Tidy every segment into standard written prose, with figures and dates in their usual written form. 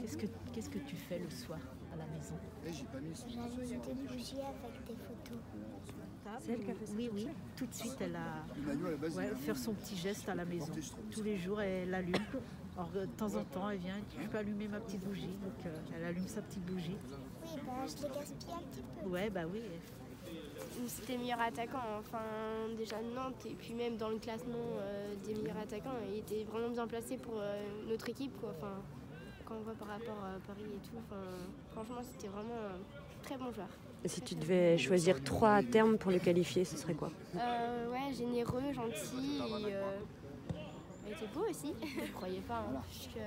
Qu'est-ce que tu fais le soir à la maison? J'allume des bougies avec des photos. C'est elle qui a fait ça? Oui, oui. Tout de suite, elle a faire son petit geste à la maison. Tous les jours, elle allume. Alors, de temps en temps, elle vient, je peux allumer ma petite bougie. Donc, elle allume sa petite bougie. Oui, je l'ai gaspillé un petit peu. Ouais, bah oui. C'était meilleur attaquant, enfin déjà de Nantes et puis même dans le classement des meilleurs attaquants, il était vraiment bien placé pour notre équipe, quoi. Enfin, quand on voit par rapport à Paris et tout, franchement c'était vraiment un très bon joueur. Et si tu devais choisir 3 termes pour le qualifier, ce serait quoi? Ouais, généreux, gentil, il était beau aussi, je croyais pas, hein, puisque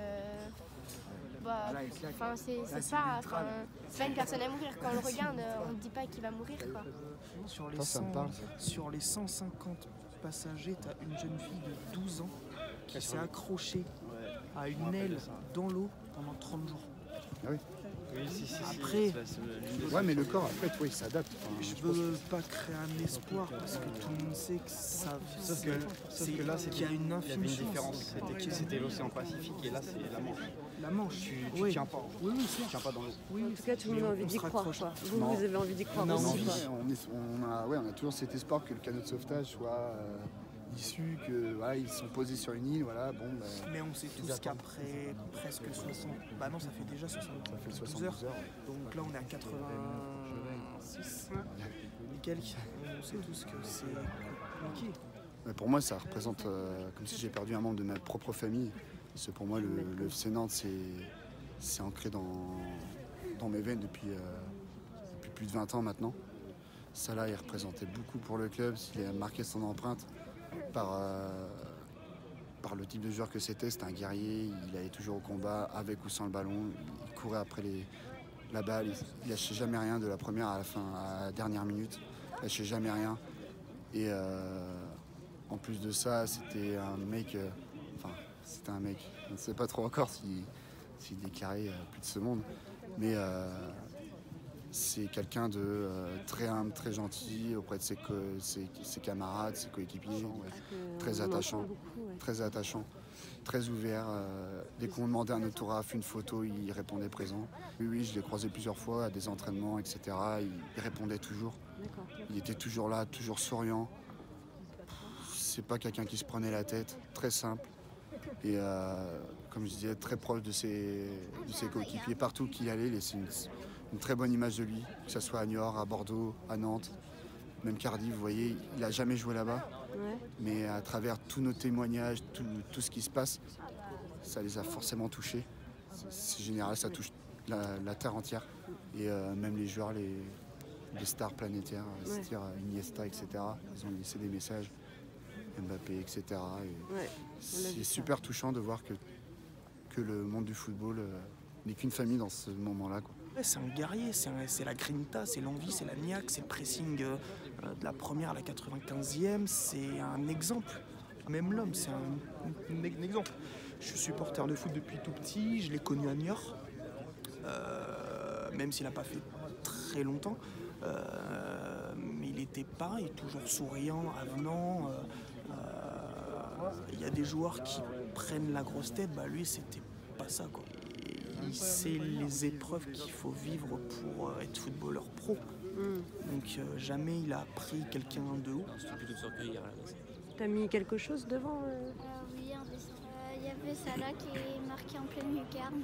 c'est pas une personne à mourir. Quand on le regarde, on ne dit pas qu'il va mourir, quoi. Sur les 150 passagers, tu as une jeune fille de 12 ans qui s'est accrochée à une aile dans l'eau pendant 30 jours. Ah oui. Oui, si. Après, ouais, mais le corps, après, il s'adapte. Enfin, je veux pas créer un espoir parce que tout le monde sait que ça. Sauf que là, qu'il y a une infime différence. C'était l'océan Pacifique et là, c'est la Manche. La Manche. Tu tiens pas. Oui, tu tiens pas dans l'eau. Oui, en tout cas, tout le monde a envie d'y croire. Quoi. Vous avez envie d'y croire aussi. On a toujours cet espoir que le canot de sauvetage soit issu, que voilà, ils sont posés sur une île, voilà, bon. Mais on sait tous qu'après presque 60. Bah non, ça fait déjà 72 heures. Donc là, on est à 86 et quelques. On sait tous que c'est compliqué. Mais pour moi, ça représente comme si j'ai perdu un membre de ma propre famille. Parce que pour moi, le FC Nantes, c'est ancré dans mes veines depuis plus de 20 ans maintenant. Salah, il représentait beaucoup pour le club, il a marqué son empreinte par le type de joueur que c'était. C'était un guerrier, il allait toujours au combat, avec ou sans le ballon, il courait après la balle, il lâchait jamais rien de la première à la fin, à la dernière minute, il lâchait jamais rien. Et en plus de ça, c'était un mec, on ne sait pas trop encore s'il déclarait plus de ce monde, mais c'est quelqu'un de très humble, très gentil auprès de ses camarades, ses coéquipiers, très attachant, très ouvert. Dès qu'on demandait un autographe, une photo, il répondait présent. Oui, je l'ai croisé plusieurs fois à des entraînements, etc. Il répondait toujours. Il était toujours là, toujours souriant. C'est pas quelqu'un qui se prenait la tête, très simple. Et comme je disais, très proche de ses coéquipiers. Partout qu'il allait, il laissait une très bonne image de lui, que ce soit à Niort, à Bordeaux, à Nantes, même Cardiff, vous voyez, il n'a jamais joué là-bas. Ouais. Mais à travers tous nos témoignages, tout ce qui se passe, ça les a forcément touchés. C'est général, ça touche la terre entière. Et même les joueurs, les stars planétaires, c'est-à-dire Iniesta, etc., ils ont laissé des messages. Mbappé, etc. C'est super touchant de voir que le monde du football n'est qu'une famille dans ce moment-là. Ouais, c'est un guerrier, c'est la grinta, c'est l'envie, c'est la niaque, c'est le pressing de la première à la 95e, c'est un exemple. Même l'homme, c'est un exemple. Je suis supporter de foot depuis tout petit, je l'ai connu à Niort, même s'il n'a pas fait très longtemps. Mais il était pareil, toujours souriant, avenant. Il y a des joueurs qui prennent la grosse tête, lui c'était pas ça, quoi. Il sait les épreuves qu'il faut vivre pour être footballeur pro. Donc jamais il a pris quelqu'un de haut. C'était plutôt de se recueillir là. T'as mis quelque chose devant Oui, un dessin. Il y avait Salah qui est marqué en pleine lucarne.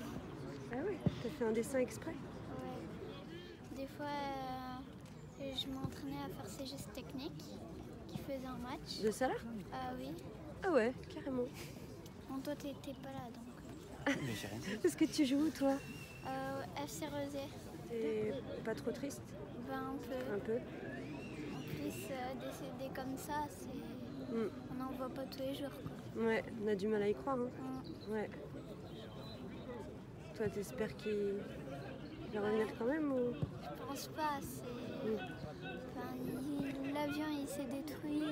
Ah oui, t'as fait un dessin exprès? Ouais. Des fois, je m'entraînais à faire ces gestes techniques qui faisaient un match. De Salah? Ah oui. Ah ouais, carrément. Bon, toi, t'étais pas là, donc. Mais j'ai rien dit. Est-ce que tu joues, toi? FC Rezé. T'es pas trop triste? Un peu. Un peu. En plus, décéder comme ça, on n'en voit pas tous les jours, quoi. Ouais, on a du mal à y croire. Hein. Ouais. Toi, t'espères qu'il va revenir quand même ou... Je pense pas. L'avion, il s'est détruit.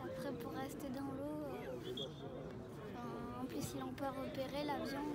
Après, pour rester dans l'eau, en plus, ils l'ont pas repéré, l'avion.